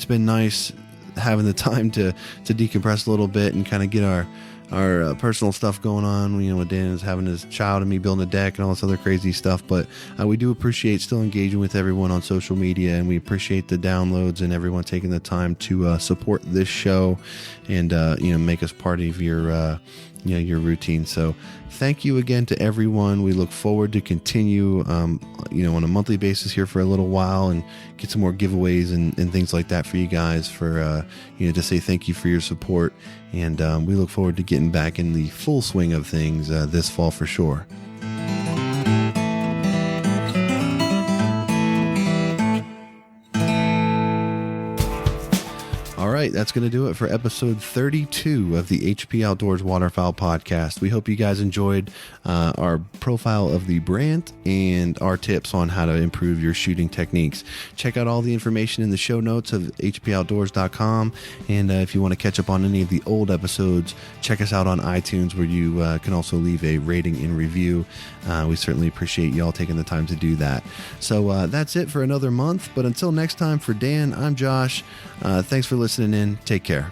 been nice having the time to decompress a little bit and kind of get our personal stuff going on, with Dan is having his child and me building a deck and all this other crazy stuff. But we do appreciate still engaging with everyone on social media, and we appreciate the downloads and everyone taking the time to support this show and make us part of your routine. So thank you again to everyone. We look forward to continue, on a monthly basis here for a little while and get some more giveaways and things like that for you guys to say thank you for your support. And we look forward to getting back in the full swing of things this fall for sure. All right, that's going to do it for episode 32 of the HP Outdoors Waterfowl Podcast. We hope you guys enjoyed our profile of the Brant and our tips on how to improve your shooting techniques. Check out all the information in the show notes of hpoutdoors.com. And if you want to catch up on any of the old episodes, check us out on iTunes, where you can also leave a rating and review. We certainly appreciate y'all taking the time to do that. So that's it for another month. But until next time, for Dan, I'm Josh. Thanks for listening in. Take care.